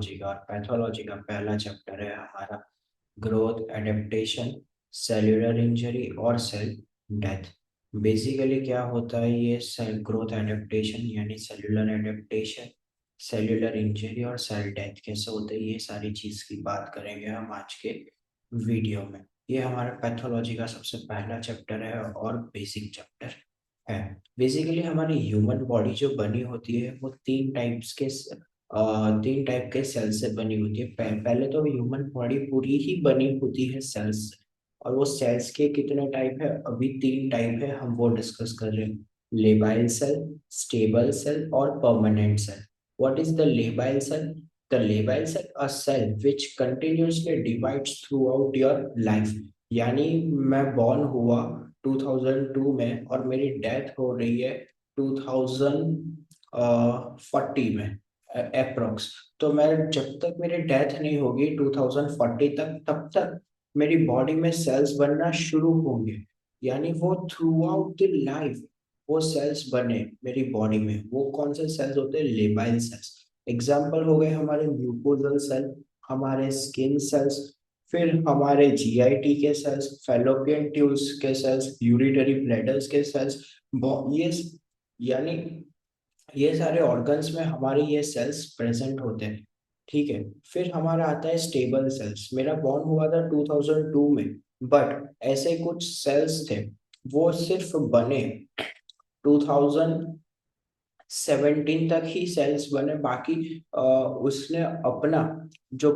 Pathology का, और pathology का पहला चैप्टर है हमारा ग्रोथ, एडेप्टेशन, सेल्यूलर इंजरी और सेल डेथ। बेसिकली क्या होता है ये सेल ग्रोथ एडेप्टेशन यानी सेल्यूलर एडेप्टेशन, सेल्यूलर इंजरी और सेल डेथ कैसे होते हैं, ये सारी चीज की बात करेंगे हम आज के वीडियो में। ये हमारा पैथोलॉजी का सबसे पहला चैप्टर है और बेसिक चैप्टर है। बेसिकली हमारी ह्यूमन बॉडी जो बनी होती है वो तीन टाइप के सेल से बनी होती है। पहले तो ह्यूमन बॉडी पूरी ही बनी होती है सेल्स से, और वो सेल्स के कितने टाइप है, अभी तीन टाइप है, हम वो डिस्कस कर रहे हैं। लेबाइल सेल, स्टेबल सेल और permanent cell. What is the labile cell? The labile cell a cell which continuously divides throughout your life. यानी मैं बॉर्न हुआ 2002 में और मेरी डेथ हो रही है 2040 में अप्रोक्स। तो मैं जब तक मेरी डेथ नहीं होगी 2040 तक, तब तक मेरी बॉडी में सेल्स बनना शुरू होंगे। यानी वो थ्रू आउट द लाइफ वो सेल्स बने मेरी बॉडी में। वो कौन से सेल्स होते हैं? Labile sales. एग्जाम्पल हो गए हमारे म्यूकोजल सेल, हमारे स्किन सेल्स, फिर हमारे जीआईटी के सेल्स, फैलोपियन ट्यूब्स के सेल्स, यूरिटरी ब्लैडर्स के सेल्स। ये यानी ये सारे ऑर्गन्स में हमारे ये सेल्स प्रेजेंट होते हैं। ठीक है। फिर हमारा आता है स्टेबल सेल्स। मेरा बॉर्न हुआ था 2002 में, बट ऐसे कुछ सेल्स थे वो सिर्फ बने 2017 तक ही सेल्स बने। बाकी उसने अपना जो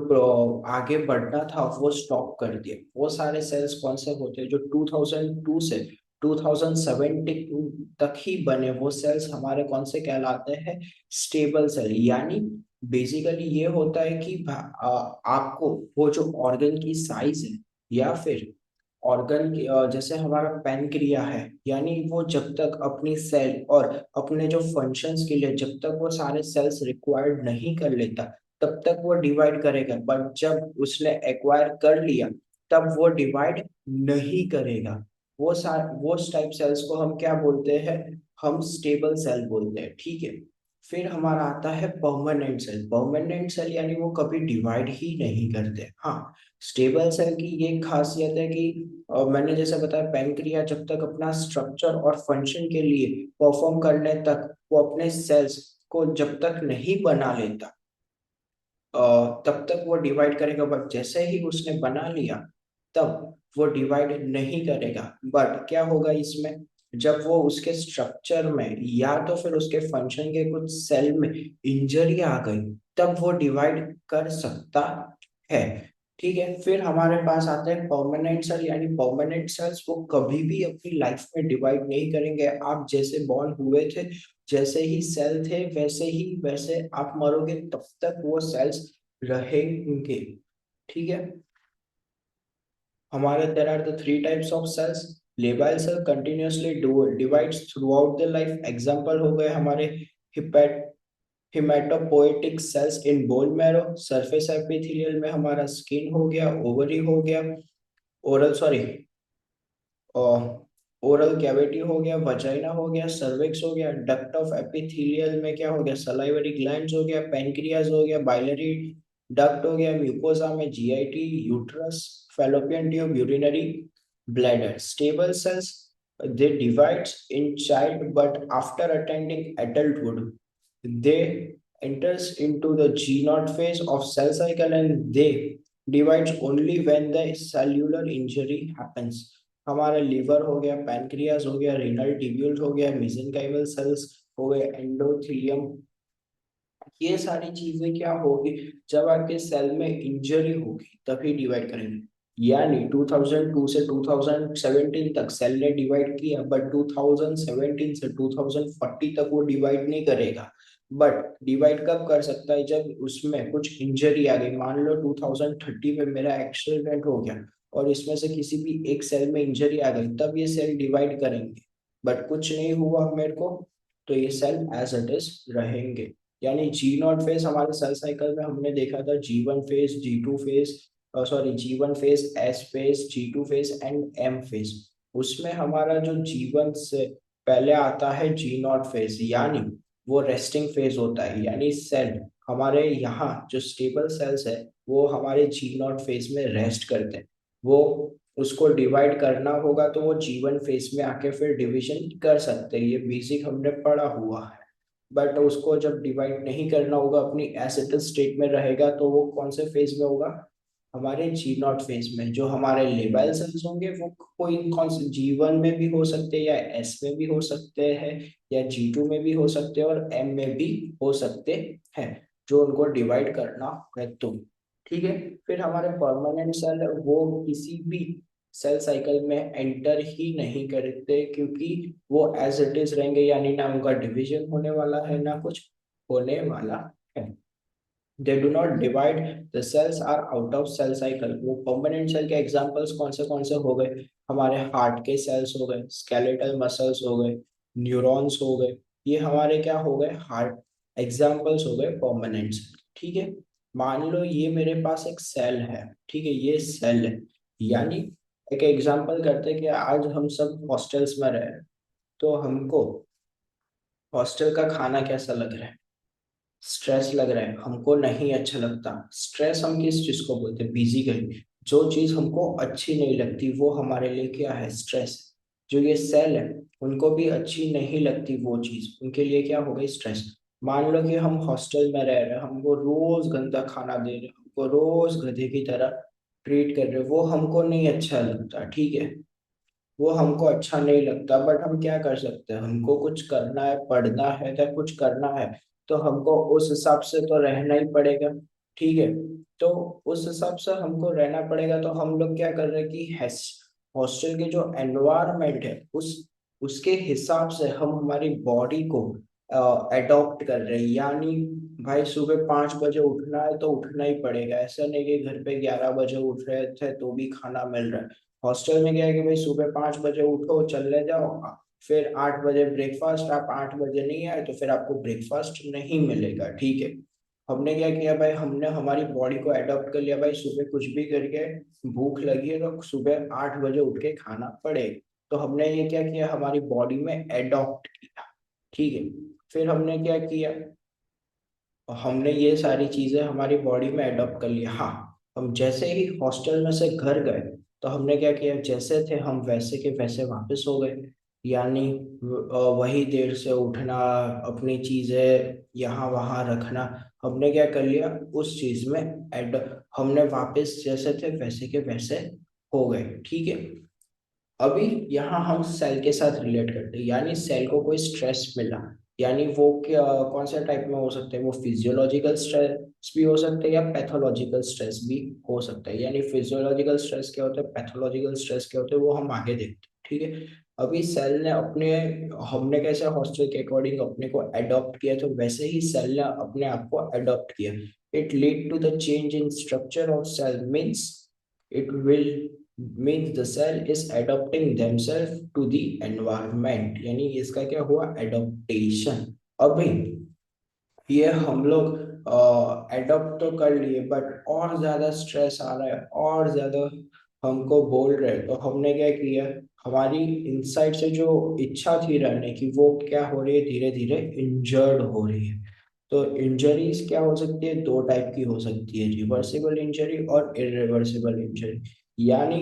आगे बढ़ना था वो स्टॉप कर दिया। वो सारे सेल्स कौन से होते हैं जो 2002 से 2017 तक ही बने, वो सेल्स हमारे कौन से कहलाते हैं? Stable cell. यानी बेसिकली ये होता है कि आपको वो जो ऑर्गन की साइज है या फिर ऑर्गन की जैसे हमारा पैनक्रिया है, यानी वो जब तक अपनी सेल और अपने जो फंक्शंस के लिए जब तक वो सारे सेल्स रिक्वायर्ड नहीं कर लेता तब तक वो डिवाइड करेगा, बट जब उसने एक्वायर कर लिया तब वो डिवाइड नहीं करेगा। वो टाइप सेल्स को हम क्या बोलते हैं? हम स्टेबल सेल बोलते हैं। ठीक है। फिर हमारा आता है परमानेंट सेल। परमानेंट सेल यानी वो कभी डिवाइड ही नहीं करते। हाँ, स्टेबल सेल की ये खासियत है कि मैंने जैसे बताया पैनक्रिया जब तक अपना स्ट्रक्चर और फंक्शन के लिए परफॉर्म करने तक वो अपने सेल्स को जब तक नहीं बना लेता तब तक वो डिवाइड करेगा, बट जैसे ही उसने बना लिया तब वो डिवाइड नहीं करेगा। बट क्या होगा इसमें? जब वो उसके स्ट्रक्चर में या तो फिर उसके फंक्शन के कुछ सेल में इंजरी आ गई तब वो डिवाइड कर सकता है। ठीक है। फिर हमारे पास आते हैं परमानेंट सेल। यानी परमानेंट सेल्स वो कभी भी अपनी लाइफ में डिवाइड नहीं करेंगे। आप जैसे बॉर्न हुए थे, जैसे ही सेल थे वैसे आप मरोगे तब तक वो सेल्स रहेंगे। ठीक है। हमारे there are the three types of cells. Labile cell continuously divides throughout the life. Example हो गए हमारे हिपैट hematopoietic cells in bone marrow. Surface epithelial में हमारा स्किन हो गया, ओवरी हो गया, ओरल सॉरी ओरल कैविटी हो गया, वजाइना हो गया, सर्विक्स हो गया। डक्ट ऑफ एपिथेलियल में क्या हो गया? सलाइवरी ग्लैंड्स हो गया, पैनक्रियाज हो गया, बाइलरी डक्ट हो गया, म्यूकोसा में GIT, uterus, fallopian tube, urinary bladder. Stable cells they divides in child, but after attaining adulthood they enters into the G0 phase of cell cycle, and they divides only when the cellular injury happens. हमारा liver हो गया, pancreas हो गया, renal tubules हो गया, mesenchymal sales हो गए, endothelium. ये सारी चीजें क्या होगी? जब आपके सेल में इंजरी होगी तभी डिवाइड करेंगे। यानी 2002 से 2017 तक सेल ने डिवाइड किया, बट 2017 से 2040 तक वो डिवाइड नहीं करेगा। बट डिवाइड कब कर सकता है? जब उसमें कुछ इंजरी आ गई। मान लो 2030 में मेरा एक्सीडेंट हो गया और इसमें से किसी भी एक सेल में इंजरी आ गई, तब ये सेल डिवाइड करेंगे। बट कुछ नहीं हुआ मेरे को, तो ये सेल एज इट इज रहेंगे। यानी G0 फेज हमारे सेल साइकिल में हमने देखा था G1 phase, G2 phase, G1 phase, S phase, G2 phase and M phase. उसमें हमारा जो G1 से पहले आता है G0 फेज, यानी वो रेस्टिंग फेज होता है। यानी सेल हमारे यहाँ जो स्टेबल सेल्स है वो हमारे जी नॉट फेज में रेस्ट करते हैं। वो उसको डिवाइड करना होगा तो वो जीवन फेज में आके फिर डिवीजन कर सकते हैं, ये बेसिक हमने पढ़ा हुआ है। बट उसको जब डिवाइड नहीं करना होगा, अपनी एसिड स्टेट में रहेगा, तो वो कौन से फेज में होगा, हमारे जी नॉट फेज में। जो हमारे लेबल सेल्स होंगे वो कोई कौन से जी1 में भी हो सकते हैं, या एस में भी हो सकते हैं, या जी2 में भी हो सकते हैं, और एम में भी हो सकते हैं, जो उनको डिवाइड करना है तो। ठीक है। फिर हमारे परमानेंट सेल है वो किसी भी सेल साइकिल में एंटर ही नहीं करते, क्योंकि वो एज इट इज रहेंगे, यानी ना उनका डिवीजन होने वाला है ना कुछ होने वाला है। They do not divide, the cells are out of cell cycle. वो परमानेंट सेल के एग्जांपल्स कौन से हो गए, हमारे हार्ट के सेल्स हो गए, स्केलेटल मसल्स हो गए, न्यूरॉन्स हो गए, ये हमारे क्या हो गए, हार्ट एग्जांपल्स हो गए परमानेंट सेल। ठीक है। मान लो ये मेरे पास एक सेल है, ठीक है, ये सेल है, यानी एक एग्जांपल करते हैं कि आज हम सब हॉस्टल्स में रहे, तो हमको हॉस्टल का खाना कैसा लग रहा है, स्ट्रेस लग रहा है, हमको नहीं अच्छा लगता। स्ट्रेस हम किस चीज को बोलते हैं, बेसिकली जो चीज हमको अच्छी नहीं लगती वो हमारे लिए क्या है, स्ट्रेस। जो ये सेल है उनको भी अच्छी नहीं लगती वो चीज, उनके लिए क्या हो गई, स्ट्रेस। मान लो कि हम हॉस्टल में रह रहे हैं, हमको रोज गंदा खाना दे रहे हैं, हमको रोज गधे की तरह ट्रीट कर रहे हैं, वो हमको नहीं अच्छा लगता, ठीक है, वो हमको अच्छा नहीं लगता। बट हम क्या कर सकते हैं, हमको कुछ करना है, पढ़ना है या कुछ करना है, तो हमको उस हिसाब से तो रहना ही पड़ेगा। ठीक है। तो उस हिसाब से हमको रहना पड़ेगा, तो हम लोग क्या कर रहे हैं कि हॉस्टल के जो एनवायरनमेंट है उसके हिसाब से हम हमारी बॉडी को अडॉप्ट कर रहे हैं। यानी भाई सुबह 5 बजे उठना है तो उठना ही पड़ेगा, ऐसा नहीं कि घर पे 11 बजे उठ रहे थे तो भी खाना मिल रहा है। हॉस्टल में क्या है कि भाई सुबह 5 बजे उठो, चलने जाओ, फिर 8 बजे ब्रेकफास्ट, आप 8 बजे नहीं आए तो फिर आपको ब्रेकफास्ट नहीं मिलेगा। ठीक है। हमने क्या किया भाई, हमने हमारी बॉडी को अडॉप्ट कर लिया, भाई सुबह कुछ भी करके भूख लगी है तो सुबह 8 बजे उठ के खाना पड़ेगा। तो हमने ये क्या किया, हमारी बॉडी में अडॉप्ट किया। ठीक है। फिर हमने क्या किया, हमने ये सारी चीजें हमारी बॉडी में अडॉप्ट कर लिया। हाँ, हम जैसे ही हॉस्टल में से घर गए तो हमने क्या किया, जैसे थे हम वैसे के वैसे वापस हो गए। यानी वही देर से उठना, अपनी चीजें यहाँ वहाँ रखना, हमने क्या कर लिया, उस चीज में एड हमने वापस जैसे थे वैसे के वैसे हो गए। ठीक है। अभी यहाँ हम सेल के साथ रिलेट करते हैं, यानी सेल को कोई स्ट्रेस मिला, यानी वो क्या, कौन से टाइप में हो सकते हैं, वो फिजियोलॉजिकल स्ट्रेस भी हो सकते हैं या पैथोलॉजिकल स्ट्रेस भी हो सकता है। यानी फिजियोलॉजिकल स्ट्रेस क्या होता है, पैथोलॉजिकल स्ट्रेस क्या होता है, वो हम आगे देखते हैं। ठीक है। अभी सेल ने अपने, हमने कैसे हॉस्टल के अकॉर्डिंग अपने को अडॉप्ट किया, तो वैसे ही सेल ने अपने आप को अडॉप्ट किया। It lead to the change in structure of cell, means it will means the cell is adapting themselves to the environment, यानी इसका क्या हुआ, adaptation। अभी ये हम लोग एडॉप्ट तो कर लिए, बट और ज्यादा स्ट्रेस आ रहा है, और ज्यादा हमको बोल रहे हैं, तो हमने क्या किया, हमारी इनसाइड से जो इच्छा थी रहने की वो क्या हो रही है, धीरे धीरे इंजर्ड हो रही है। तो इंजरीज क्या हो सकती है, दो टाइप की हो सकती है, रिवर्सिबल इंजरी और इरिवर्सिबल इंजरी। यानी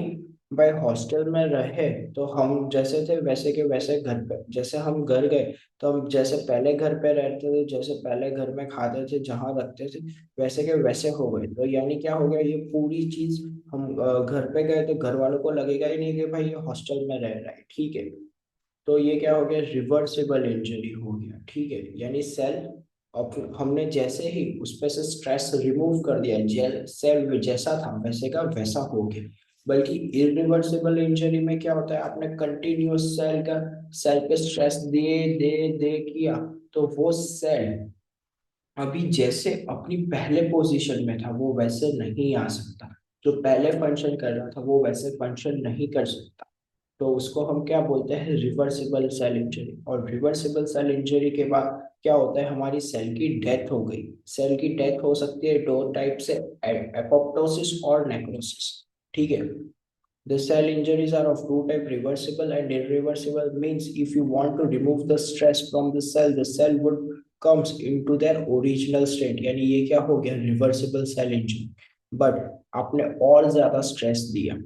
भाई हॉस्टल में रहे तो हम जैसे थे वैसे के वैसे घर पे, जैसे हम घर गए तो हम जैसे पहले घर पे रहते थे, जैसे पहले घर में खाते थे, जहाँ रखते थे, वैसे के वैसे हो गए। तो यानी क्या हो गया, ये पूरी चीज हम घर पे गए तो घर वालों को लगेगा ही नहीं कि भाई ये हॉस्टल में रह रहा है। ठीक है। तो ये क्या हो गया, रिवर्सिबल इंजरी हो गया। ठीक है। यानी सेल, अब हमने जैसे ही उस पे से स्ट्रेस रिमूव कर दिया, जेल सेल जैसा था वैसे का वैसा हो गया। बल्कि इरिवर्सिबल इंजरी में क्या होता है, आपने कंटिन्यूअस सेल पे स्ट्रेस दे दे दे किया, तो वो सेल अभी जैसे अपनी पहले पोजीशन में था वो वैसे नहीं आ सकता। जो पहले फंक्शन कर रहा था वो वैसे फंक्शन नहीं कर सकता। तो उसको हम क्या बोलते हैं, रिवर्सिबल सेल इंजरी। और रिवर्सिबल सेल इंजरी के बाद क्या होता है, हमारी सेल की डेथ हो गई। सेल की डेथ हो सकती है दो टाइप से, एपोप्टोसिस और नेक्रोसिस। ठीक है। The cell injuries are of two type, reversible and irreversible. Means if you want to remove the stress from the cell would comes into their original state, यानी ये क्या हो गया, रिवर्सिबल सेल इंजरी। बट आपने और ज्यादा stress दिया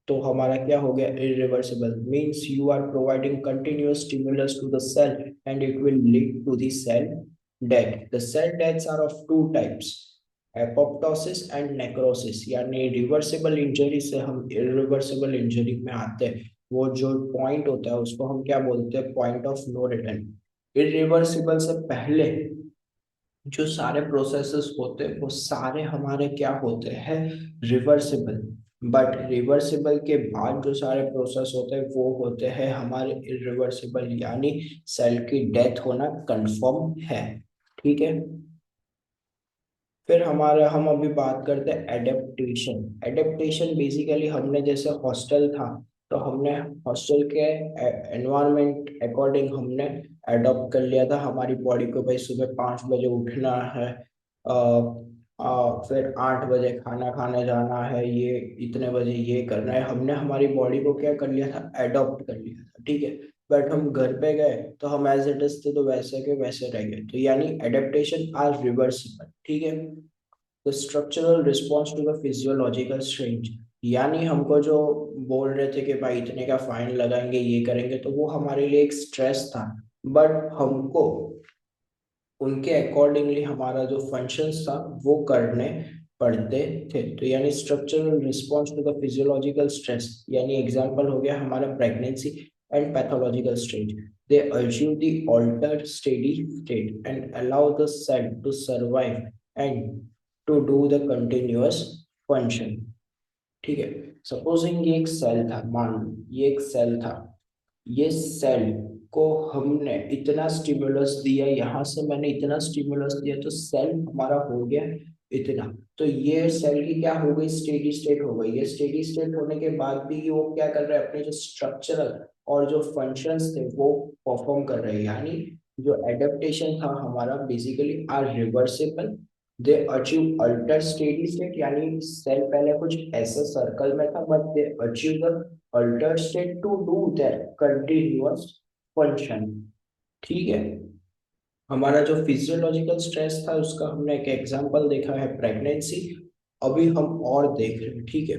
तो हमारा क्या हो गया, irreversible, means you are providing continuous stimulus to the cell and it will lead to the cell death. The cell deaths are of two types, apoptosis and necrosis, यानी रिवर्सिबल इंजरी से हम irreversible injury में आते हैं। वो जो point होता है उसको हम क्या बोलते हैं, point of no return. Irreversible से पहले जो सारे प्रोसेसेस होते हैं वो सारे हमारे क्या होते हैं, रिवर्सिबल। बट रिवर्सिबल के बाद जो सारे प्रोसेस होते हैं वो होते हैं हमारे इरिवर्सिबल, यानी सेल की डेथ होना कंफर्म है। ठीक है, फिर हमारा हम अभी बात करते हैं एडेप्टेशन। एडेप्टेशन बेसिकली हमने जैसे हॉस्टल था तो हमने हॉस्टल के एनवायरनमेंट अकॉर्डिंग हमने अडॉप्ट कर लिया था हमारी बॉडी को, भाई सुबह 5 बजे उठना है, फिर 8 बजे खाना खाने जाना है, ये इतने बजे ये करना है, हमने हमारी बॉडी को क्या कर लिया था, एडॉप्ट कर लिया था। ठीक है, बट हम घर पे गए तो हम एज इट इज थे तो वैसे के वैसे रह गए, तो यानी एडेप्टेशन आर रिवर्सिबल। ठीक है, the structural response to the physiological strange, यानी हमको जो बोल रहे थे कि भाई इतने का फाइन लगाएंगे ये करेंगे, तो वो हमारे लिए एक स्ट्रेस था, बट हमको उनके अकॉर्डिंगली हमारा जो फंक्शंस था वो करने पड़ते थे। तो यानी structural response to the physiological stress, यानी एग्जांपल हो गया हमारा pregnancy and pathological stage. They achieve the altered steady state and allow the cell to survive and to do the continuous function। ठीक है, सपोजिंग ये एक सेल था, मान लो ये एक सेल था, ये सेल को हमने इतना स्टिमुलस दिया, यहाँ से मैंने इतना स्टिमुलस दिया तो सेल हमारा हो गया इतना। तो ये सेल की क्या हो गई, स्टेडी स्टेट हो गई। ये स्टेडी स्टेट होने के बाद भी वो क्या कर रहा है, अपने जो स्ट्रक्चरल और जो फंक्शंस थे वो परफॉर्म कर रहे हैं, यानी जो एडेप्टेशन था हमारा basically are reversible. They achieve alter steady state, यानी सेल पहले कुछ ऐसे सर्कल में था but they achieve the alter state to do that continuous function. ठीक है, हमारा जो फिजियोलॉजिकल स्ट्रेस था उसका हमने एक एग्जांपल देखा है, प्रेगनेंसी। अभी हम और देख रहे हैं। ठीक है,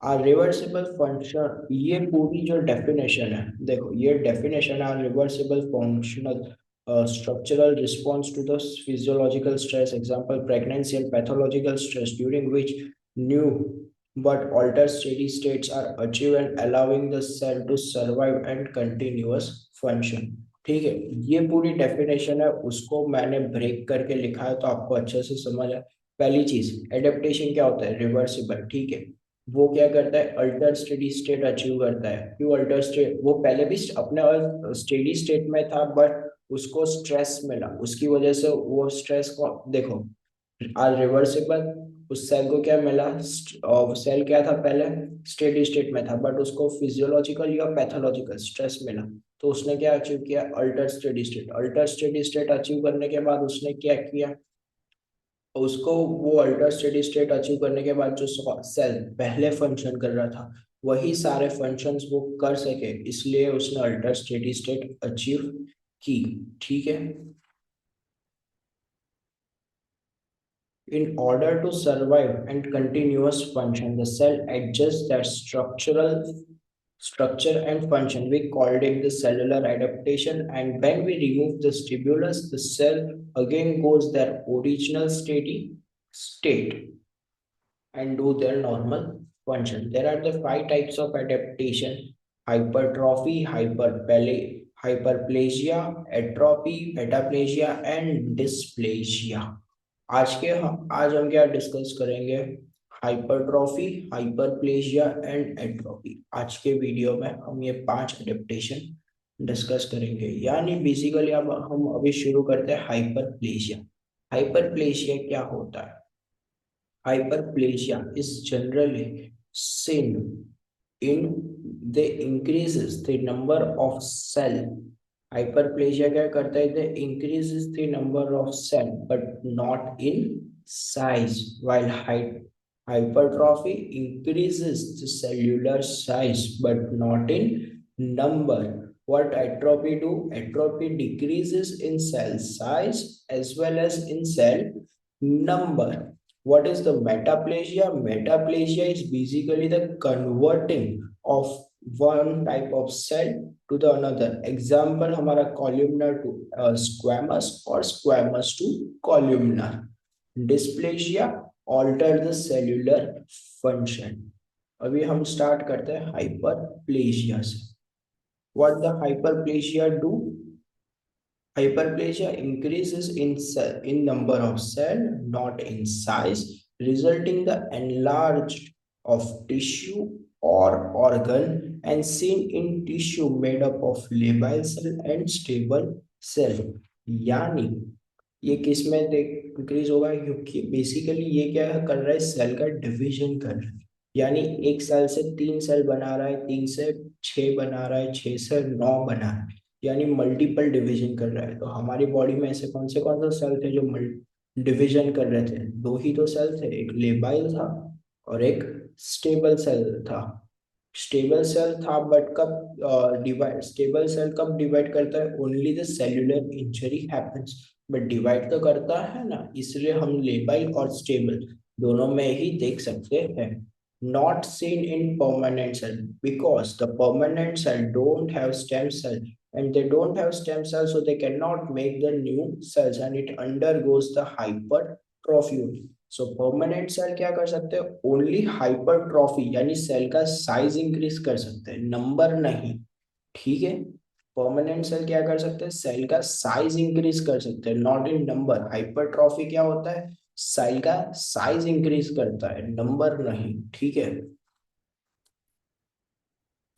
आर रिवर्सिबल फंक्शन, ये पूरी जो डेफिनेशन है, देखो ये definition are reversible functional structural response to the physiological stress, example pregnancy and pathological stress, during which new but altered steady states are achieved and allowing the cell to survive and continuous function। ठीक है, ये पूरी definition है, उसको मैंने break करके लिखा है तो आपको अच्छे से समझ आए। पहली चीज, एडेप्टेशन क्या होता है, रिवर्सिबल। ठीक है, वो क्या करता है, अल्टर स्टेडी स्टेट अचीव करता है। क्यों अल्टर स्टेट, वो पहले भी अपने स्टेडी स्टेट में था बट उसको स्ट्रेस मिला, उसकी वजह से वो स्ट्रेस को देखो, आर रिवर्सिबल। उस सेल को क्या मिला, और सेल क्या था, पहले स्टेडी स्टेट में था बट उसको फिजियोलॉजिकल या पैथोलॉजिकल स्ट्रेस मिला, तो उसने क्या अचीव किया, alter steady state. Alter steady state achieve करने के बाद उसने क्या किया, उसको वो अल्टर स्टेडी स्टेट अचीव करने के बाद जो सेल पहले फंक्शन कर रहा था वही सारे फंक्शंस वो कर सके, इसलिए उसने अल्टर स्टेडी स्टेट अचीव की। ठीक है, in order to survive and continuous function, the cell adjusts that structure and function. We called it the cellular adaptation. And when we remove the stimulus, the cell again goes their original steady state and do their normal function. There are the 5 types of adaptation: hypertrophy, hyperplasia, atrophy, metaplasia, and dysplasia। आज हम क्या discuss करेंगे, hypertrophy, hyperplasia and atrophy. आज के video में हम ये 5 adaptation discuss करेंगे। यानी बेसिकली अब हम अभी शुरू करते हैं हाइपरप्लेजिया। हाइपरप्लेजिया क्या होता है, hyperplasia is generally seen in the increases the number of cell। hyperplasia क्या करता है, the increases the number of cell but not in size, while hypertrophy increases the cellular size but not in number। What atrophy do? Atrophy decreases in cell size as well as in cell number. What is the metaplasia? Metaplasia is basically the converting of one type of cell to the another. Example हमारा columnar to squamous or squamous to columnar. Dysplasia alter the cellular function. अभी हम start करते हैं hyperplasia से. What the hyperplasia do? Hyperplasia increases in number of cell, not in size, resulting the enlarged of tissue or organ and seen in tissue made up of labile cell and stable cell. यानी ये किस में increase होगा? क्योंकि basically ये क्या कर रहा है, सेल का डिवीजन कर रहा है. यानी एक सेल से 3 सेल बना रहा है, 3 से 6 बना रहा है, 6 से 9 बना रहा है, यानी मल्टीपल डिवीजन कर रहा है. तो हमारी बॉडी में ऐसे कौन से सेल थे जो डिवीजन कर रहे थे? दो ही तो सेल थे, एक लेबाइल था और एक स्टेबल सेल था. स्टेबल सेल था बट कब डिवाइड, स्टेबल सेल कब डिवाइड करता है? Only the cellular injury happens, but divide तो करता है ना. इसलिए हम लेबाइल और स्टेबल दोनों में ही देख सकते हैं. Not seen in permanent cell because the permanent cell don't have stem cell and they don't have stem cells, so they cannot make the new cells and it undergoes the hypertrophy. So permanent cell क्या कर सकते हैं? Only hypertrophy, यानी cell का size increase कर सकते हैं, number नहीं. ठीक है, परमानेंट सेल क्या कर सकते हैं? सेल का साइज इंक्रीज कर सकते हैं, नॉट इन नंबर. हाइपरट्रॉफी क्या होता है? सेल का साइज इंक्रीज करता है, नंबर नहीं. ठीक है.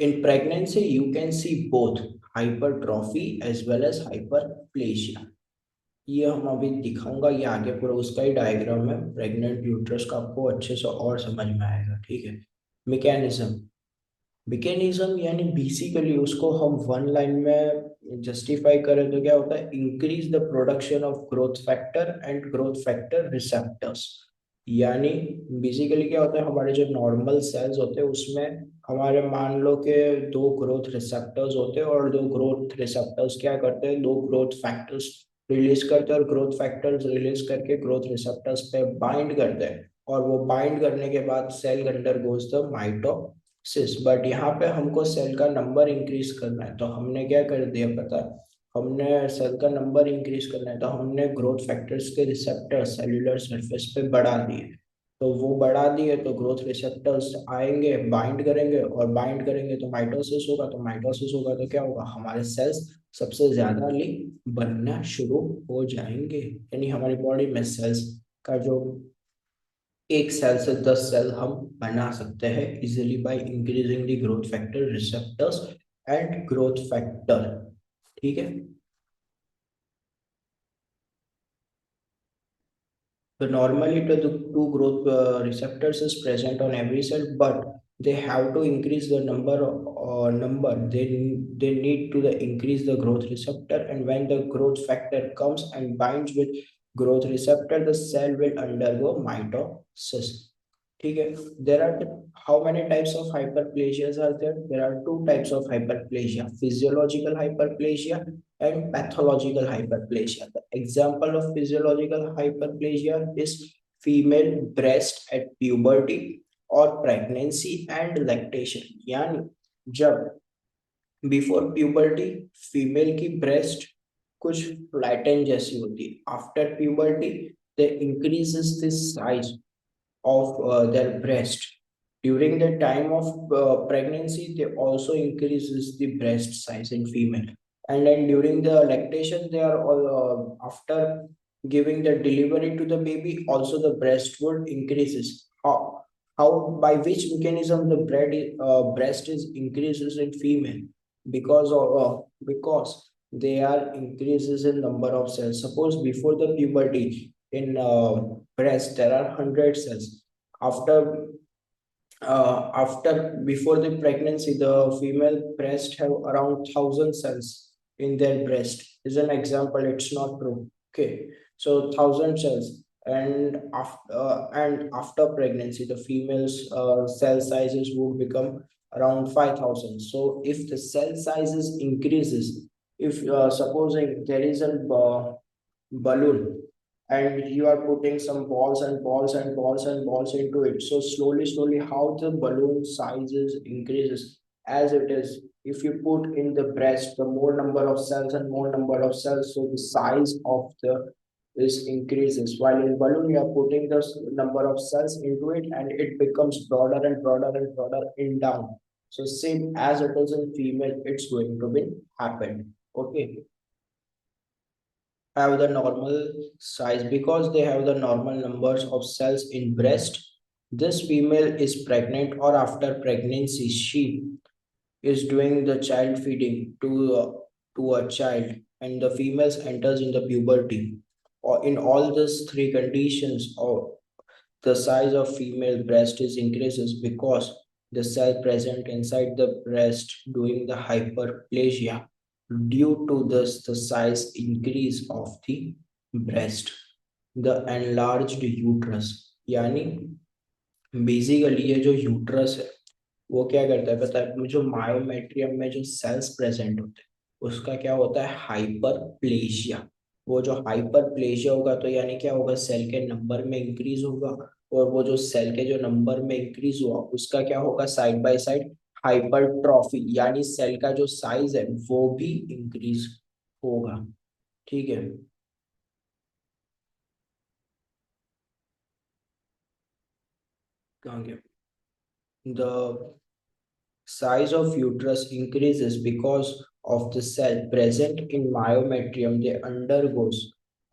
In pregnancy you can see both hypertrophy as well as hyperplasia. ये हम अभी दिखाऊंगा, ये आगे पूरा उसका ही डायग्राम है प्रेग्नेंट यूट्रस का, आपको अच्छे से और समझ में आएगा. ठीक है. मैकेनिज्म. मैकेनिज्म यानी बेसिकली उसको हम वन लाइन में जस्टिफाई करें तो क्या होता है? Increase the production of growth factor and growth factor receptors. यानी बेसिकली क्या होता है? हमारे जो नॉर्मल सेल्स होते हैं उसमें हमारे मान लो कि दो ग्रोथ रिसेप्टर्स होते हैं और दो ग्रोथ रिसेप्टर्स क्या करते हैं? दो ग्रोथ फैक्टर्स रिलीज करते हैं और ग्रोथ फैक्टर्स रिलीज करके ग्रोथ रिसेप्टर्स पे बाइंड करते हैं और वो बाइंड करने के बाद cell undergoes the mitosis. But यहाँ पे हमको सेल का नंबर इंक्रीज करना है, तो हमने क्या कर दिया पता है? हमने सेल का नंबर इंक्रीज करना है तो हमने ग्रोथ फैक्टर्स के रिसेप्टर सेल्यूलर सरफेस पे बढ़ा दिए. तो वो बढ़ा दिए तो ग्रोथ रिसेप्टर्स आएंगे, बाइंड करेंगे और बाइंड करेंगे तो माइटोसिस होगा. तो माइटोसिस होगा तो क्या होगा? हमारे सेल्स सबसे ज्यादा बनना शुरू हो जाएंगे. यानी हमारी बॉडी में सेल्स का जो एक सेल से 10 सेल हम बना सकते हैं easily by increasing the growth factor receptors and growth factor. ठीक है. So normally the two growth receptors is present on every cell, but they have to increase the number. They need to increase the growth receptor, and when the growth factor comes and binds with growth receptor, the cell will undergo mitosis. ठीक है. There are how many types of hyperplasias are there? There are two types of hyperplasia: physiological hyperplasia and pathological hyperplasia. The example of physiological hyperplasia is female breast at puberty or pregnancy and lactation. यानी जब before puberty female की breast कुछ flatten जैसी होती है, after puberty they increases the size of their breast. During the time of pregnancy, they also increases the breast size in female. And then during the lactation, they are all after giving the delivery to the baby, also the breast would increases. How by which mechanism the breast is increases in female? Because they are increases in number of cells. Suppose before the puberty in breast there are 100 cells. After before the pregnancy the female breast have around 1,000 cells in their breast is an example, it's not true. Okay, so 1,000 cells, and after pregnancy the female's cell sizes would become around 5,000. So if the cell sizes increases, if supposing there is a balloon and you are putting some balls and balls and balls and balls into it, so slowly how the balloon sizes increases as it is, if you put in the breast the more number of cells and more number of cells, so the size of the is increases, while in balloon you are putting the number of cells into it and it becomes broader and broader and broader in down. So same as it is in female, it's going to be happen. Okay, have the normal size because they have the normal numbers of cells in breast. This female is pregnant or after pregnancy she is doing the child feeding to a child and the females enters in the puberty. Or in all these three conditions, or the size of female breast is increases because the cell present inside the breast doing the hyperplasia. Due to this, the size increase of the breast, the enlarged uterus, यानी basically ये जो uterus है वो क्या करता है पता है, जो मायोमेट्रियम में जो सेल्स प्रेजेंट होते हैं उसका क्या होता है, हाइपरप्लेशिया। वो जो हाइपरप्लेशिया होगा तो यानी क्या होगा, सेल के नंबर में इंक्रीज होगा, और वो जो सेल के जो नंबर में इंक्रीज हुआ उसका क्या होगा, साइड बाय साइड हाइपरट्रॉफी, यानी सेल का जो साइज है वो भी इंक्रीज होगा। ठीक है, कहाँ गया, the size of uterus increases because of the cell present in myometrium. They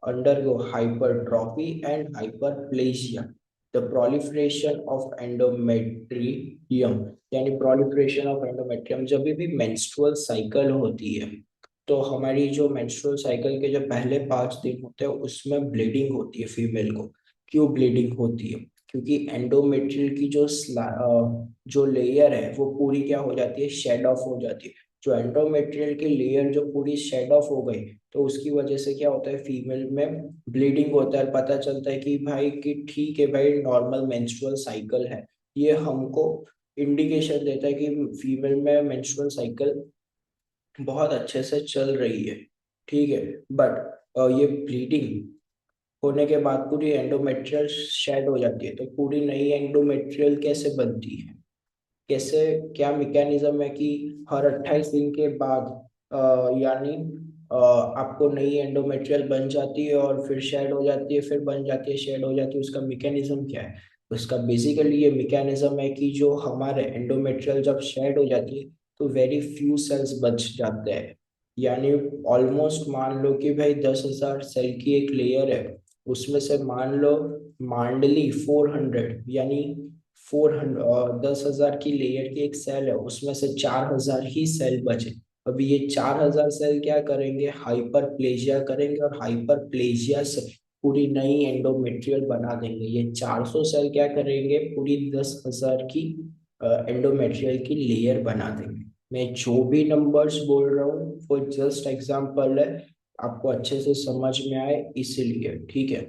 undergo hypertrophy and hyperplasia. The proliferation of endometrium, यानी proliferation of endometrium, जब भी menstrual cycle होती है तो हमारी जो menstrual cycle के जो पहले 5 दिन होते हैं उसमें bleeding होती है फीमेल को। क्यों bleeding होती है, क्योंकि एंडोमेट्रियल की जो लेयर है वो पूरी क्या हो जाती है, शेड ऑफ हो जाती है। जो एंडोमेट्रियल की लेयर जो पूरी शेड ऑफ हो गई तो उसकी वजह से क्या होता है, फीमेल में ब्लीडिंग होता है, पता चलता है कि भाई कि ठीक है भाई नॉर्मल मेंस्ट्रुअल साइकिल है। ये हमको इंडिकेशन देता है कि फीमेल में मेंस्ट्रुअल साइकिल बहुत अच्छे से चल रही है। ठीक है, बट ये ब्लीडिंग होने के बाद पूरी एंडोमेट्रियल शेड हो जाती है, तो पूरी नई एंडोमेट्रियल कैसे बनती है, कैसे, क्या मैकेनिज्म है कि हर 28 दिन के बाद यानी आपको नई एंडोमेट्रियल बन जाती है और फिर शेड हो जाती है, फिर बन जाती है, शेड हो जाती है, उसका मैकेनिज्म क्या है। उसका बेसिकली ये मैकेनिज्म है कि जो हमारे एंडोमेट्रियल जब शेड हो जाती है तो वेरी फ्यू सेल्स बच जाते हैं, यानी ऑलमोस्ट मान लो कि भाई 10,000 सेल की एक लेयर है, उसमें से मान लो मांडली 400, यानी 400 10,000 की लेयर की एक सेल है उसमें से 4,000 ही सेल बचे। अभी ये 4,000 सेल क्या करेंगे, हाइपरप्लेजिया करेंगे और हाइपरप्लेजिया से पूरी नई एंडोमेट्रियल बना देंगे। ये 400 सेल क्या करेंगे, पूरी 10,000 की एंडोमेट्रियल की लेयर बना देंगे। मैं जो भी नंबर्स बोल रहा हूँ वो जस्ट एग्जांपल है, आपको अच्छे से समझ में आए इसलिए। ठीक है,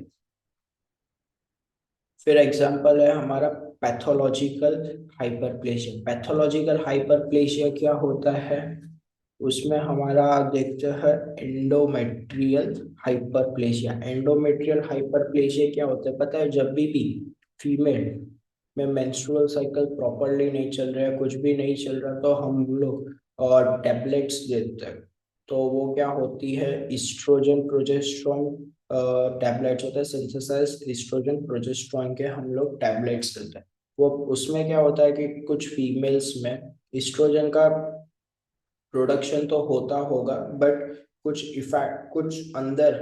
फिर एग्जाम्पल है हमारा पैथोलॉजिकल हाइपरप्लेशिया। पैथोलॉजिकल हाइपरप्लेशिया क्या होता है, उसमें हमारा देखते हैं एंडोमेट्रियल हाइपरप्लेशिया। एंडोमेट्रियल हाइपरप्लेशिया क्या होता है पता है, जब भी फीमेल में मेंस्ट्रुअल साइकिल प्रॉपरली नहीं चल रहा है, कुछ भी नहीं चल रहा, तो हम लोग और टैबलेट्स देते हैं। तो वो क्या होती है, इस्ट्रोजन प्रोजेस्ट्रॉन टैबलेट्स होते हैं, सिंथेसाइज इस्ट्रोजन प्रोजेस्ट्रॉन के हम लोग टैबलेट्स देते हैं। वो उसमें क्या होता है कि कुछ फीमेल्स में इस्ट्रोजन का प्रोडक्शन तो होता होगा बट कुछ इफेक्ट, कुछ अंदर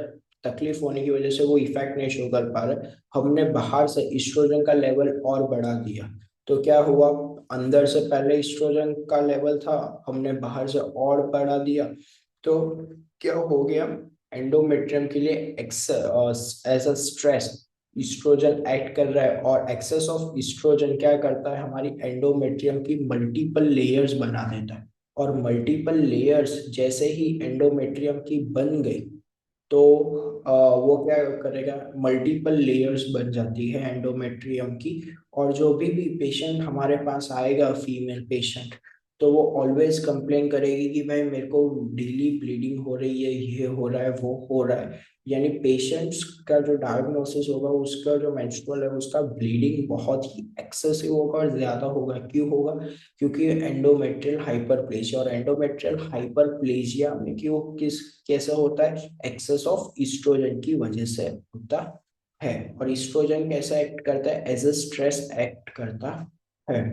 तकलीफ होने की वजह से वो इफेक्ट नहीं शो कर पा रहे। हमने बाहर से इस्ट्रोजन का लेवल और बढ़ा दिया, तो क्या हुआ, अंदर से पहले इस्ट्रोजन का लेवल था, हमने बाहर से और बढ़ा दिया, तो क्या हो गया, एंडोमेट्रियम के लिए as a stress estrogen act कर रहा है, और एक्सेस ऑफ इस्ट्रोजन क्या करता है, हमारी एंडोमेट्रियम की मल्टीपल लेयर्स बना देता है। और मल्टीपल लेयर्स जैसे ही एंडोमेट्रियम की बन गई तो वो क्या करेगा, मल्टीपल लेयर्स बन जाती है एंडोमेट्रियम की। और जो भी पेशेंट हमारे पास आएगा, फीमेल पेशेंट, तो वो ऑलवेज कंप्लेन करेगी कि भाई मेरे को डेली ब्लीडिंग हो रही है, ये हो रहा है, वो हो रहा है। यानी पेशेंट्स का जो डायग्नोसिस होगा, उसका जो मेंस्ट्रुअल है, उसका ब्लीडिंग बहुत ही एक्सेसिव होगा और ज्यादा होगा। क्यों होगा? क्योंकि एंडोमेट्रियल हाइपरप्लेजिया, और एंडोमेट्रियल हाइपरप्लेजिया में क्यों, किस कैसे होता है, एक्सेस ऑफ ईस्ट्रोजन की वजह से होता है। और ईस्ट्रोजन कैसा एक्ट करता है, एज अ स्ट्रेस एक्ट करता है।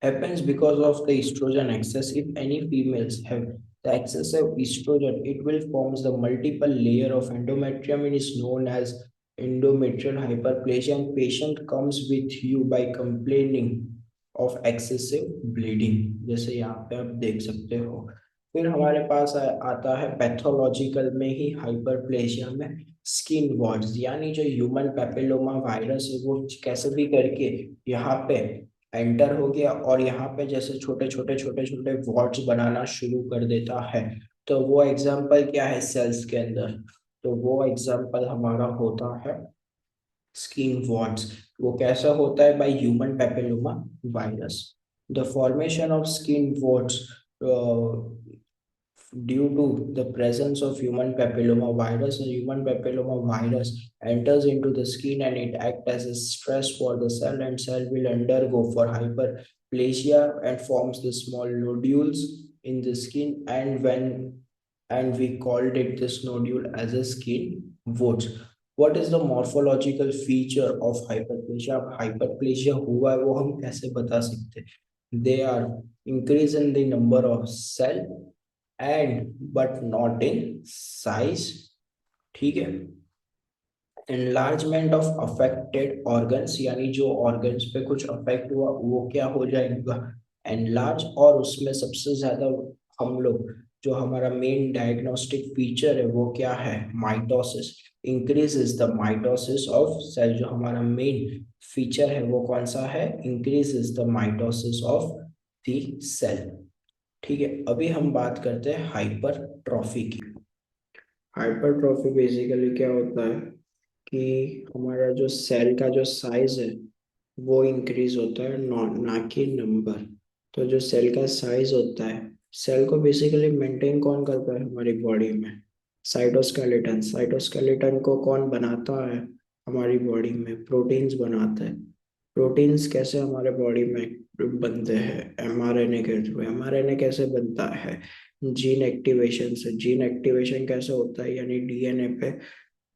Happens because of the estrogen excess. If any females have the excessive estrogen, it will forms the multiple layer of endometrium and is known as endometrial hyperplasia. And patient comes with you by complaining of excessive bleeding, जैसे यहाँ पे आप देख सकते हो। फिर हमारे पास आता है पैथोलॉजिकल में ही हाइपरप्लेशिया में स्किन वॉर्ड्स, यानी जो ह्यूमन पेपिलोमा वायरस है, वो कैसे भी करके यहाँ पे एंटर हो गया और यहाँ पे जैसे छोटे छोटे छोटे छोटे वॉर्ड्स बनाना शुरू कर देता है। तो वो एग्जाम्पल क्या है सेल्स के अंदर? तो वो एग्जाम्पल हमारा होता है स्किन वॉर्ड्स। वो कैसा होता है? By human papilloma virus. The formation of skin wards due to the presence of human papilloma virus. A human papilloma virus enters into the skin and it acts as a stress for the cell, and cell will undergo for hyperplasia and forms the small nodules in the skin, and we called it this nodule as a skin warts. What is the morphological feature of hyperplasia? अब hyperplasia हुआ है वो हम कैसे बता सकते हैं? They are increase in the number of cell and but not in size। ठीक है। enlargement of affected organs, यानी जो organs पे कुछ affect हुआ वो क्या हो जाएगा, enlarge। और उसमें सबसे ज्यादा हम लोग, जो हमारा मेन डायग्नोस्टिक फीचर है वो क्या है, mitosis. Increases the mitosis of cell, जो हमारा मेन फीचर है वो कौन सा है, increases the mitosis of the cell. ठीक है। अभी हम बात करते हैं हाइपरट्रॉफी की। हाइपरट्रॉफी बेसिकली क्या होता है कि हमारा जो सेल का जो साइज है वो इंक्रीज होता है, ना कि नंबर। तो जो सेल का साइज होता है, सेल को बेसिकली मेंटेन कौन करता है हमारी बॉडी में, साइटोस्केलेटन। साइटोस्केलेटन को कौन बनाता है हमारी बॉडी में, प्रोटीन्स बनाता है। प्रोटीन्स कैसे हमारे बॉडी में बनते हैं, एमआरएनए के थ्रू। एमआरएनए कैसे बनता है, जीन एक्टिवेशन से। जीन एक्टिवेशन कैसे होता है, यानी डीएनए पे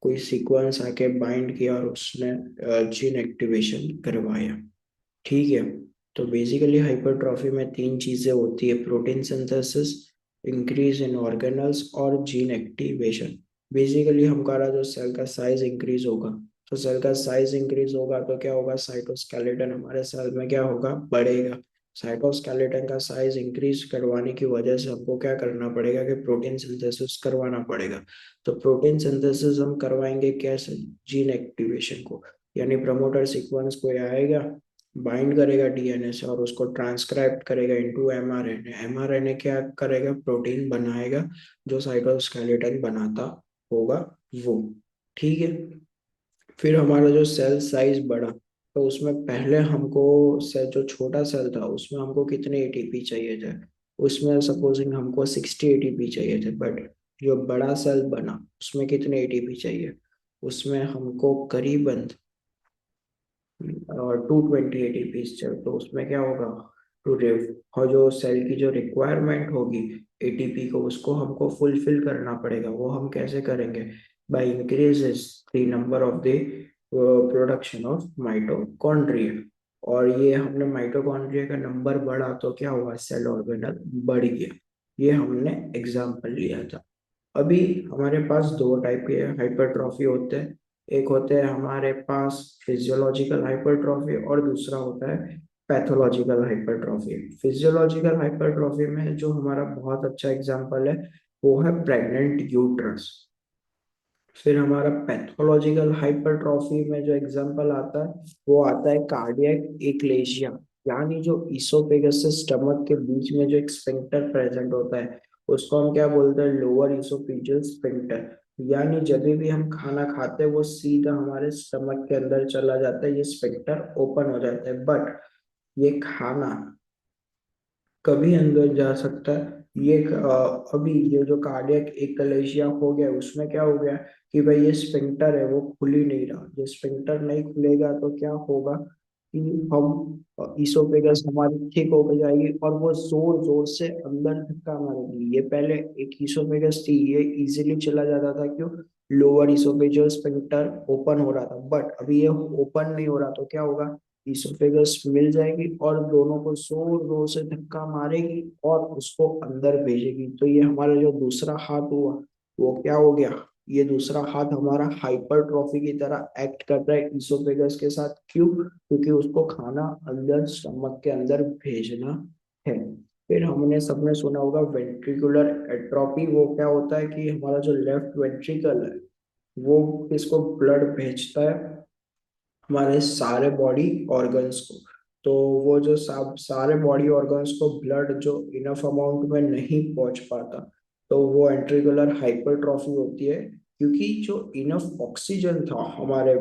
कोई सीक्वेंस आके बाइंड किया और उसने जीन एक्टिवेशन करवाया। ठीक है। तो बेसिकली हाइपरट्रॉफी में तीन चीजें होती है, protein synthesis, increase in organelles और जीन एक्टिवेशन। बेसिकली हमारा जो सेल का साइज इंक्रीज होगा, तो सेल का साइज इंक्रीज होगा तो क्या होगा, साइटोस्केलेटन हमारे सेल में क्या होगा, बढ़ेगा। साइटोस्केलेटन का साइज इंक्रीज करवाने की वजह से हमको क्या करना पड़ेगा कि प्रोटीन सिंथेसिस करवाना पड़ेगा। तो प्रोटीन सिंथेसिस हम करवाएंगे कैसे, जीन एक्टिवेशन को, यानी प्रमोटर सीक्वेंस कोई आएगा, बाइंड करेगा डीएनए से और उसको ट्रांसक्राइब करेगा इनटू एमआरएनए। एमआरएनए क्या करेगा, प्रोटीन बनाएगा जो साइटोस्केलेटन बनाता होगा वो। ठीक है। फिर हमारा जो सेल साइज बढ़ा, तो उसमें पहले हमको सेल, जो छोटा सेल था उसमें हमको कितने एटीपी चाहिए थे, उसमें सपोजिंग हमको 60 एटीपी चाहिए थे। बट जो बड़ा सेल बना उसमें कितने एटीपी चाहिए, उसमें हमको करीबन और 220 एटीपी चल। तो उसमें क्या होगा, टू रिव, और जो सेल की जो रिक्वायरमेंट होगी एटीपी को, उसको हमको फुलफिल करना पड़ेगा। वो हम कैसे करेंगे, by increases the number of the production of mitochondria. और ये हमने माइटोकॉन्ड्रिया का नंबर बढ़ा तो क्या हुआ, सेल ऑर्गेनल बढ़ गया। ये हमने एग्जाम्पल लिया था। अभी हमारे पास दो टाइप के हाइपरट्रॉफी होते हैं। एक होते हैं हमारे पास फिजियोलॉजिकल हाइपरट्रॉफी और दूसरा होता है पैथोलॉजिकल हाइपरट्रॉफी। फिजियोलॉजिकल हाइपरट्रॉफी में जो हमारा बहुत अच्छा एग्जांपल है वो है प्रेग्नेंट यूट्रस। फिर हमारा पैथोलॉजिकल हाइपरट्रॉफी में जो एग्जांपल आता है वो आता है कार्डियक एक्लेशिया, यानी जो इसोफेगस से स्टमक के बीच में जो एक स्फिंक्टर प्रेजेंट होता है उसको हम क्या बोलते हैं, लोअर इसोफेजियल स्फिंक्टर। यानी जब भी हम खाना खाते हैं वो सीधा हमारे स्टमक के अंदर चला जाता है, ये स्फिंक्टर ओपन हो जाता है। बट ये खाना कभी अंदर जा सकता है, अभी ये जो कार्डियक एकलेशिया हो गया उसमें क्या हो गया कि भाई ये स्फिंक्टर है वो खुल ही नहीं रहा। ये स्फिंक्टर नहीं खुलेगा तो क्या होगा कि हम इसोफेगस हमारी थिक हो जाएगी और वो जोर जोर से अंदर धक्का मारेगी। ये पहले एक इसोफेगस थी, ये इजीली चला जाता था, क्यों? लोअर इसोफेजियल स्फिंक्टर ओपन हो रहा था। बट अभी ये ओपन नहीं हो रहा तो क्या होगा, इसोफेगस मिल जाएगी और दोनों को जोर जोर से धक्का मारेगी और उसको अंदर भेजेगी। तो ये हमारा जो दूसरा हाथ हुआ वो क्या हो गया, ये दूसरा हाथ हमारा हाइपरट्रॉफी की तरह एक्ट कर रहा है इसोफेगस के साथ। क्यों? क्योंकि उसको खाना अंदर स्टमक के अंदर भेजना है। फिर हमने सबने सुना होगा वेंट्रिकुलर एट्रोफी। वो क्या होता है कि हमारा जो लेफ्ट वेंट्रिकल है वो किसको ब्लड भेजता है, हमारे सारे बॉडी ऑर्गन्स को। तो वो जो सब सारे बॉडी ऑर्गन्स को ब्लड जो इनफ अमाउंट में नहीं पहुंच पाता, तो वो एंट्रिकुलर हाइपरट्रॉफी होती है। क्योंकि जो इनफ ऑक्सीजन था हमारे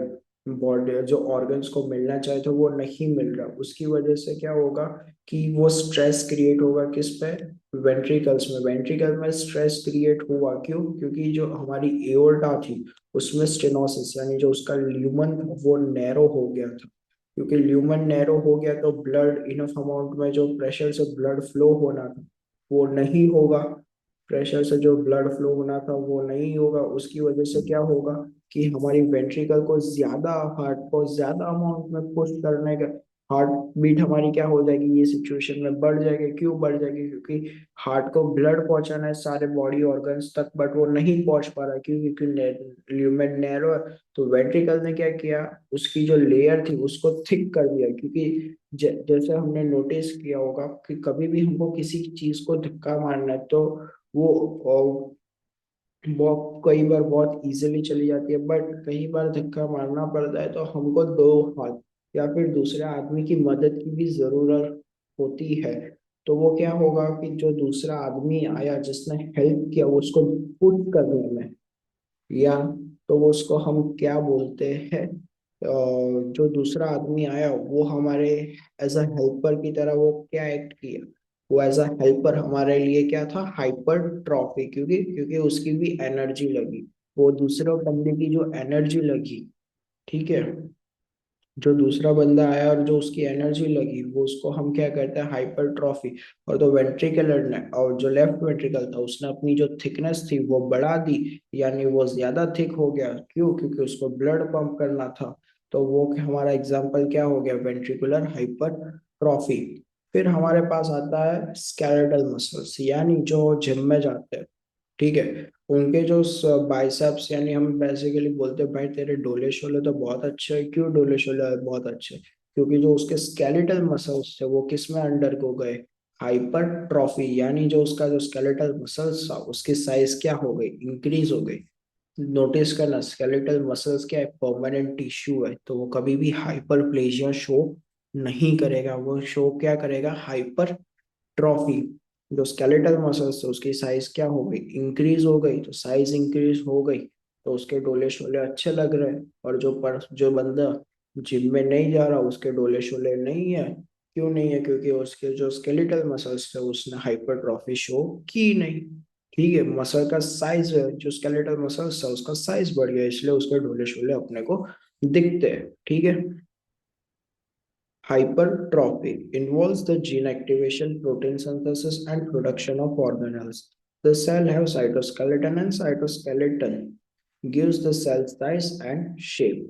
बॉडी जो ऑर्गन्स को मिलना चाहिए था वो नहीं मिल रहा, उसकी वजह से क्या होगा कि वो स्ट्रेस क्रिएट होगा किस पे, वेंट्रिकल्स में। वेंट्रिकल में स्ट्रेस क्रिएट हुआ क्यों, क्योंकि जो हमारी एओर्टा थी उसमें स्टेनोसिस यानी जो उसका ल्यूमन वो नैरो हो गया था। क्योंकि ल्यूमन नैरो हो गया तो ब्लड इनफ अमाउंट में जो प्रेशर से ब्लड फ्लो होना था वो नहीं होगा। प्रेशर से जो ब्लड फ्लो होना था वो नहीं होगा, उसकी वजह से क्या होगा कि हमारी वेंट्रिकल को ज्यादा, हार्ट को ज्यादा अमाउंट में पुश करने का, हार्ट बीट हमारी क्या हो जाएगी, ये सिचुएशन में बढ़ जाएगी। क्यों बढ़ जाएगी? क्योंकि हार्ट को ब्लड पहुंचाना है सारे बॉडी ऑर्गन्स तक, बट वो नहीं पहुंच पा रहा। क्यों? क्योंकि ल्यूमेन नैरो है। तो वेंट्रिकल ने क्या किया, उसकी जो लेयर थी उसको थिक कर दिया। क्योंकि जैसे हमने नोटिस किया होगा कि कभी भी हमको किसी चीज को धक्का मारना है तो वो वो कई बार बहुत इजीली चली जाती है, बट कई बार धक्का मारना पड़ता है तो हमको दो हाथ या फिर दूसरे आदमी की मदद की भी जरूरत होती है। तो वो क्या होगा कि जो दूसरा आदमी आया जिसने हेल्प किया वो उसको पुट करने में, या तो वो उसको हम क्या बोलते हैं, जो दूसरा आदमी आया वो हमारे एज अ हेल्पर की तरह वो क्या एक्ट किया, वो एज अ हेल्पर हमारे लिए क्या था, हाइपर ट्रॉफी। क्योंकि क्योंकि उसकी भी एनर्जी लगी, वो दूसरे बंदे की जो एनर्जी लगी, ठीक है, जो दूसरा बंदा आया और जो उसकी एनर्जी लगी वो उसको हम क्या कहते हैं, हाइपर ट्रॉफी। और तो वेंट्रिकुलर ने और जो लेफ्ट वेंट्रिकल था उसने अपनी जो थिकनेस थी वो बढ़ा दी, यानी वो ज्यादा थिक हो गया। क्यों? क्योंकि उसको ब्लड पंप करना था। तो वो हमारा एग्जाम्पल क्या हो गया, वेंट्रिकुलर हाइपर ट्रॉफी। फिर हमारे पास आता है स्केलेटल मसल्स, यानी जो जिम में जाते हैं, ठीक है, उनके जो बाइसेप्स, यानी हम बेसिकली बोलते हैं भाई तेरे डोले शोले तो बहुत अच्छे है। क्यों डोले शोले बहुत अच्छे? क्योंकि जो उसके स्केलेटल मसल्स थे वो किस में अंडर को गए, हाइपर ट्रॉफी। यानी जो उसका जो स्केलेटल मसल्स था उसकी साइज क्या हो गई, इंक्रीज हो गई। नोटिस करना, स्केलेटल मसल्स क्या है, परमानेंट टिश्यू है, तो वो कभी भी हाइपरप्लेजिया शो नहीं करेगा। वो शो क्या करेगा, हाइपर ट्रॉफी। जो स्केलेटल मसल्स थे उसकी साइज क्या हो गई, इंक्रीज हो गई। तो साइज इंक्रीज हो गई तो उसके डोले शोले अच्छे लग रहे हैं। और जो बंदा जिम में नहीं जा रहा उसके डोले शोले नहीं है। क्यों नहीं है? क्योंकि उसके जो स्केलेटल मसल्स थे उसने हाइपरट्रॉफी शो की नहीं। ठीक है, मसल का साइज, जो स्केलेटल मसल्स था उसका साइज बढ़ गया इसलिए उसके डोले शोले अपने को दिखते हैं। ठीक है। Hypertrophy involves the gene activation, protein synthesis, and production of organelles. The cell have cytoskeleton, and cytoskeleton gives the cell size and shape.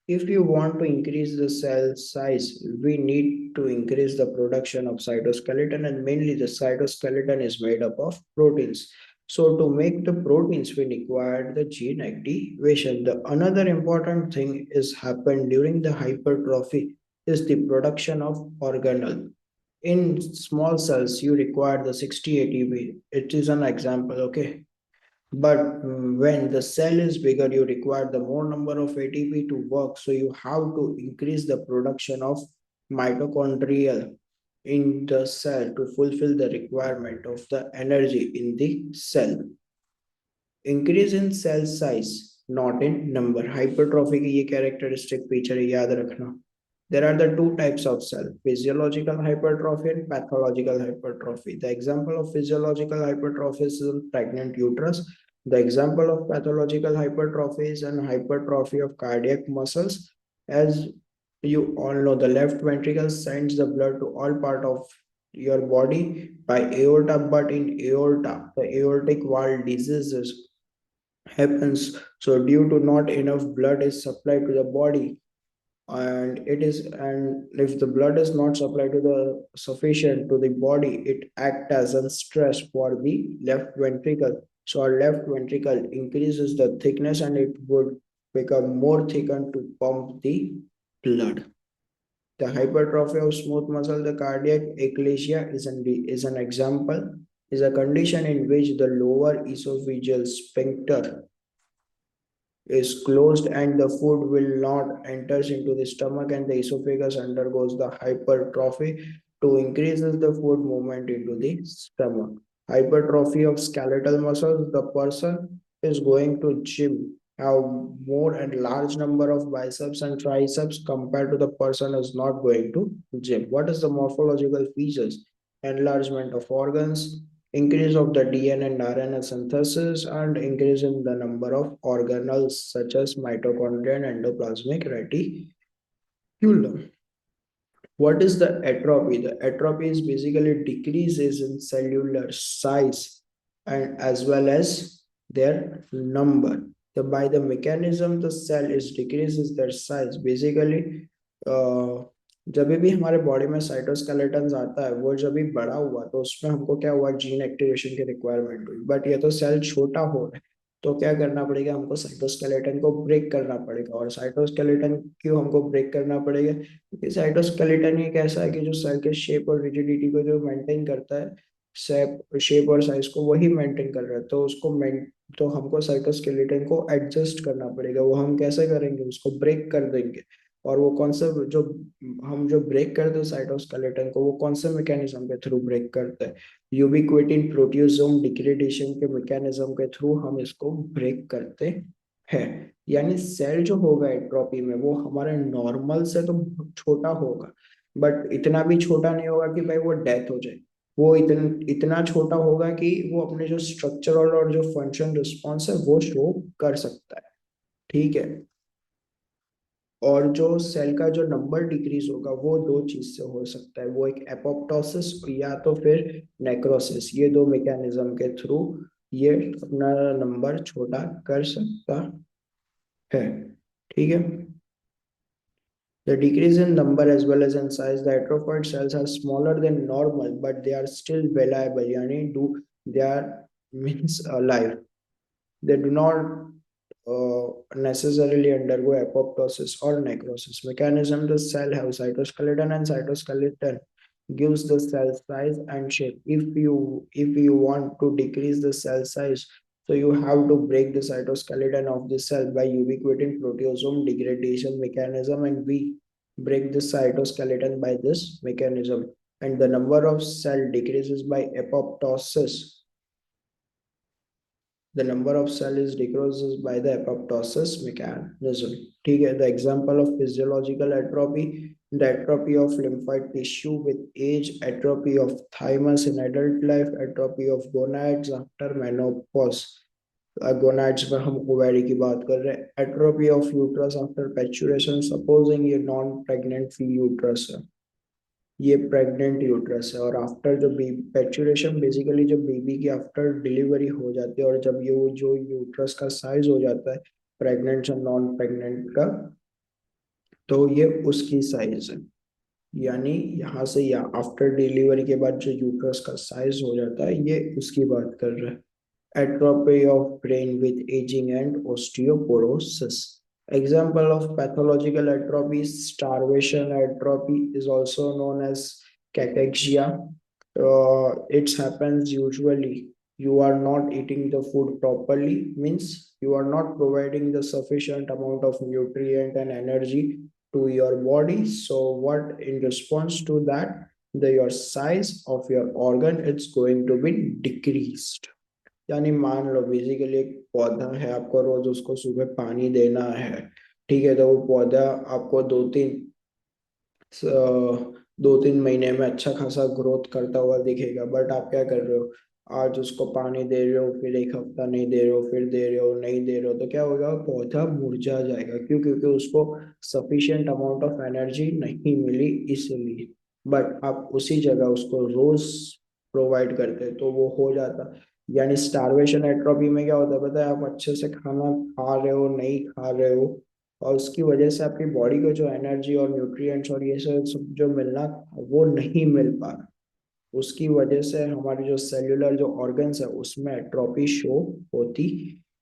If you want to increase the cell size, we need to increase the production of cytoskeleton, and mainly the cytoskeleton is made up of proteins. So to make the proteins, we require the gene activation. The another important thing is happened during the hypertrophy is the production of organelle. In small cells, you require the 60 ATP. It is an example, okay? But when the cell is bigger, you require the more number of ATP to work. So you have to increase the production of mitochondrial in the cell to fulfill the requirement of the energy in the cell. Increase in cell size not in number. Hypertrophy की ये characteristic feature है, याद रखना। There are the two types of cell, physiological hypertrophy and pathological hypertrophy. The example of physiological hypertrophy is in pregnant uterus. The example of pathological hypertrophy is an hypertrophy of cardiac muscles. As you all know, the left ventricle sends the blood to all part of your body by aorta, but in aorta, the aortic valve diseases happens. So due to not enough blood is supplied to the body, and if the blood is not supplied to the sufficient to the body, it act as a stress for the left ventricle. So our left ventricle increases the thickness and it would become more thickened to pump the blood. The hypertrophy of smooth muscle, the cardiac achalasia is an example, is a condition in which the lower esophageal sphincter is closed and the food will not enters into the stomach, and the esophagus undergoes the hypertrophy to increases the food movement into the stomach. Hypertrophy of skeletal muscles, the person is going to gym have more and large number of biceps and triceps compared to the person is not going to gym. What is the morphological features? Enlargement of organs, increase of the DNA and RNA synthesis, and increase in the number of organelles such as mitochondria and endoplasmic reticulum. What is the atrophy? The atrophy is basically decreases in cellular size and as well as their number. So by the mechanism, the cell is decreases their size. Basically, जब भी हमारे body में cytoskeleton आता है, वो जब भी बड़ा हुआ तो उसमें हमको क्या हुआ, जीन एक्टिवेशन की रिक्वायरमेंट हुई। बट ये तो सेल छोटा हो रहा है, तो क्या करना पड़ेगा, हमको साइटोस्केलेटन को ब्रेक करना पड़ेगा। और साइटोस्केलेटन क्यों हमको ब्रेक करना पड़ेगा, क्योंकि साइटोस्केलेटन एक ऐसा है कि जो सेल के शेप और रिजिडिटी को जो मेंटेन करता है, शेप और साइज को वही मेंटेन कर रहा है, तो तो हमको साइटोस्केलेटन को एडजस्ट करना पड़ेगा। वो हम कैसे करेंगे, उसको ब्रेक कर देंगे। और वो कौन सा जो हम जो ब्रेक करते हैं साइटोस्केलेटन को, वो कौन से मैकेनिज्म के थ्रू ब्रेक करते हैं, यूबिक्विटिन प्रोटियोसोम डिग्रेडेशन के मैकेनिज्म के थ्रू हम इसको ब्रेक करते हैं। यानी सेल जो होगा एट्रोपी में, वो हमारे नॉर्मल से तो छोटा होगा, बट इतना भी छोटा नहीं होगा कि भाई वो डेथ हो जाए। वो इतना छोटा होगा कि वो अपने जो स्ट्रक्चरल और जो फंक्शन रिस्पॉन्स है वो शो कर सकता है। ठीक है। और जो सेल का जो नंबर डिक्रीज होगा वो दो चीज से हो सकता है, वो एक एपोप्टोसिस या तो फिर नेक्रोसिस, ये दो मैकेनिज्म के थ्रू ये अपना नंबर छोटा कर सकता है। ठीक है। The decrease in number as well as in size, the atrophied cells are smaller than normal, but they are still viable. Yani they are means alive. They do not necessarily undergo apoptosis or necrosis. Mechanism: the cell have cytoskeleton, and cytoskeleton gives the cell size and shape. If you want to decrease the cell size, so you have to break the cytoskeleton of the cell by ubiquitin proteasome degradation mechanism, and we break the cytoskeleton by this mechanism. And the number of cell decreases by apoptosis. The number of cells decreases by the apoptosis mechanism. ठीक है। The example of physiological atrophy: the atrophy of lymphoid tissue with age, atrophy of thymus in adult life, atrophy of gonads after menopause. Gonads में हम ovary की बात कर रहे हैं। Atrophy of uterus after parturition, supposing ये non pregnant uterus है, ये प्रेग्नेंट यूट्रस है, और आफ्टर जो पैचुरेशन बेसिकली जब बेबी की आफ्टर डिलीवरी हो जाती है, और जब ये वो जो यूट्रस का साइज हो जाता है प्रेग्नेंट और नॉन प्रेग्नेंट का, तो ये उसकी साइज है। यानी यहाँ से या आफ्टर डिलीवरी के बाद जो यूट्रस का साइज हो जाता है, ये उसकी बात कर रहे हैं। Atrophy of brain with aging and osteoporosis. Example of pathological atrophy: starvation atrophy is also known as cachexia. It happens usually you are not eating the food properly, means you are not providing the sufficient amount of nutrient and energy to your body. So what in response to that, your size of your organ it's going to be decreased. यानी मान लो basically एक पौधा है, आपको रोज उसको सुबह पानी देना है, ठीक है, तो वो पौधा आपको 2-3 महीने में अच्छा खासा ग्रोथ करता हुआ दिखेगा। बट आप क्या कर रहे हो, आज उसको पानी दे रहे हो, फिर एक हफ्ता नहीं दे रहे हो, फिर दे रहे हो, नहीं दे रहे हो, तो क्या होगा, पौधा मुरझा जाएगा। क्यों? क्योंकि उसको सफिशिएंट अमाउंट ऑफ एनर्जी नहीं मिली इसलिए। बट आप उसी जगह उसको रोज प्रोवाइड करते तो वो हो जाता। यानी स्टारवेशन एट्रोपी में क्या होता है पता है, आप अच्छे से खाना खा रहे हो, नहीं खा रहे हो, और उसकी वजह से आपकी बॉडी को जो एनर्जी और न्यूट्रिएंट्स और ये सब जो मिलना था, वो नहीं मिल पा रहा। उसकी वजह से हमारी जो सेल्यूलर जो ऑर्गन्स है उसमें एट्रोफी शो होती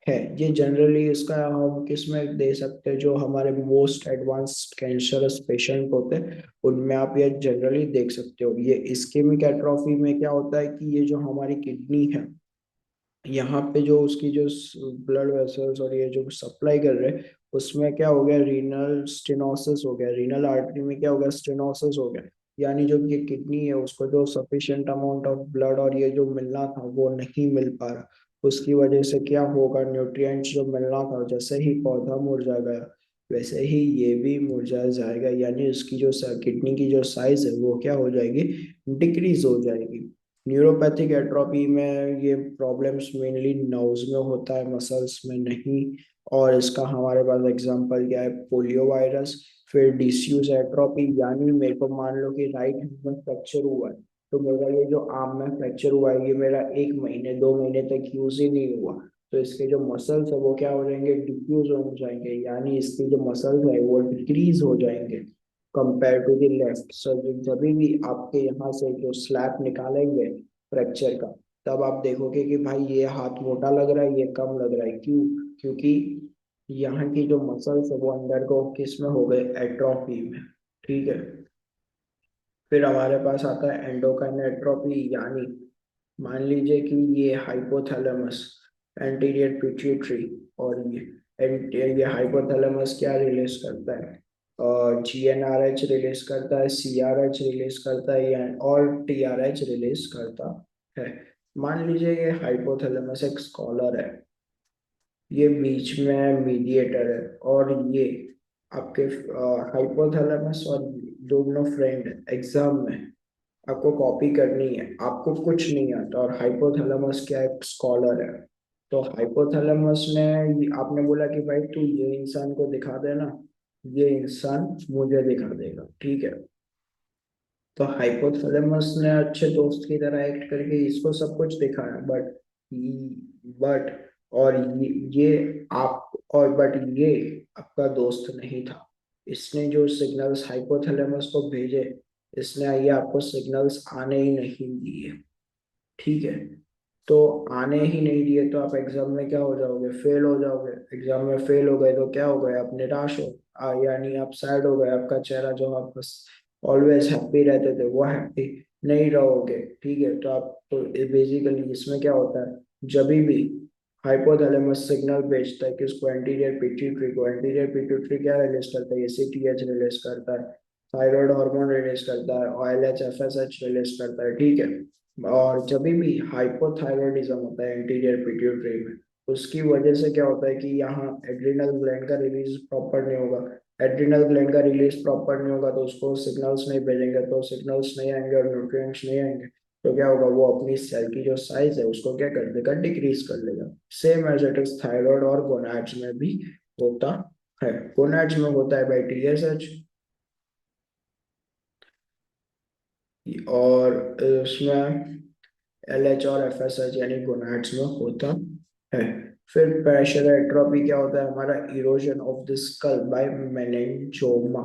है। ये जनरली इसका हम किस में दे सकते हैं, जो हमारे मोस्ट एडवांस्ड कैंसरस पेशेंट होते हैं उनमें आप ये जनरली देख सकते हो। ये इस्केमिक एट्रोफी में क्या होता है कि ये जो हमारी किडनी है, यहाँ पे जो उसकी जो ब्लड वेसल्स और ये जो सप्लाई कर रहे हैं, उसमें क्या हो गया, रीनल स्टेनोसिस हो गया, रीनल आर्टरी में क्या हो गया, स्टेनोसिस हो गया। यानी जो ये किडनी है उसको जो सफिशिएंट अमाउंट ऑफ ब्लड और ये जो मिलना था वो नहीं मिल पा रहा। उसकी वजह से क्या होगा, न्यूट्रिएंट्स जो मिलना था, जैसे ही पौधा मुरझा गया वैसे ही ये भी मुरझा जाएगा। यानी उसकी जो किडनी की जो साइज है वो क्या हो जाएगी, डिक्रीज हो जाएगी। न्यूरोपैथिक एट्रोपी में ये प्रॉब्लम्स मेनली नर्व्स में होता है, मसल्स में नहीं। और इसका हमारे पास एग्जांपल क्या है, पोलियो वायरस। फिर डिस्यूज एट्रोपी, यानी मेरे को मान लो कि राइट हैंड में फ्रैक्चर हुआ है, तो मेरा ये जो आर्म में फ्रैक्चर हुआ है ये मेरा 1 महीने 2 महीने तक यूज ही नहीं हुआ, तो इसके जो मसल्स है वो क्या हो जाएंगे, डिफ्यूज हो जाएंगे, यानी इसके जो मसल्स है वो डिक्रीज हो जाएंगे कंपेयर टू द लेफ्ट। सो जब भी आपके यहाँ से जो स्लैब निकालेंगे फ्रैक्चर का, तब आप देखोगे कि भाई ये हाथ मोटा लग रहा है, ये कम लग रहा है। क्यों? क्योंकि यहाँ की जो मसल्स है वो अंदर को किस में हो गए, एट्रोफी में। ठीक है। फिर हमारे पास आता है एंडोक्राइन एट्रोफी, यानी मान लीजिए कि ये हाइपोथैलेमस, एंटीरियर पिट्यूटरी, और ये हाइपोथैलेमस क्या रिलीज करता है, GnRH रिलीज करता है, CRH रिलीज करता है, या और TRH रिलीज करता है। मान लीजिए ये हाइपोथैलेमस एक स्कॉलर है, ये बीच में मीडिएटर है, और ये आपके हाइपोथैलेमस और दोनों फ्रेंड एग्जाम में आपको कॉपी करनी है, आपको कुछ नहीं आता, और हाइपोथैलेमस क्या एक स्कॉलर है। तो हाइपोथैलेमस ने आपने बोला कि भाई तू ये इंसान को दिखा देना, ये इंसान मुझे दिखा देगा, ठीक है। तो हाइपोथैलेमस ने अच्छे दोस्त की तरह एक्ट करके इसको सब कुछ दिखाया, बट और ये आप और बट ये आपका दोस्त नहीं था। इसने जो सिग्नल्स हाइपोथैलेमस को भेजे, इसने ये आपको सिग्नल्स आने ही नहीं दिए, ठीक है। तो आने ही नहीं दिए तो आप एग्जाम में क्या हो जाओगे, फेल हो जाओगे। एग्जाम में फेल हो गए तो क्या हो गए, आप निराश हो, यानी आप सैड हो गए, आपका चेहरा जो आप बस ऑलवेज हैप्पी रहते थे वो हैप्पी नहीं रहोगे, ठीक है। तो आप तो बेसिकली इसमें क्या होता है, जब भी हाइपोथैलेमस सिग्नल भेजता है किसको, एंटीरियर पिट्यूटरी को, एंटीरियर पिट्यूटरी क्या रिलीज करता है, ACTH रिलीज करता है, थायराइड हार्मोन रिलीज करता है, OLH FSH रिलीज करता है, ठीक है। और जब भी हाइपोथायरॉयडिज्म होता है एंटीरियर पिट्यूटरी में, उसकी वजह से क्या होता है कि यहाँ एड्रिनल ग्लैंड का रिलीज प्रॉपर नहीं होगा। एड्रिनल ग्लैंड का रिलीज प्रॉपर नहीं होगा तो उसको सिग्नल्स नहीं भेजेंगे, तो सिग्नल्स नहीं आएंगे और न्यूट्रिएंट्स नहीं आएंगे, तो क्या होगा, वो अपनी सेल की जो साइज है उसको क्या कर देगा, डिक्रीज कर लेगा। Same as it is thyroid और गोनाड्स में भी होता है। गोनाड्स में होता है भाई TSH, और उसमें LH और FSH यानी गोनाड्स में होता है। फिर प्रेशर एट्रोपी क्या होता है, हमारा erosion of the skull by मेनिंजोमा।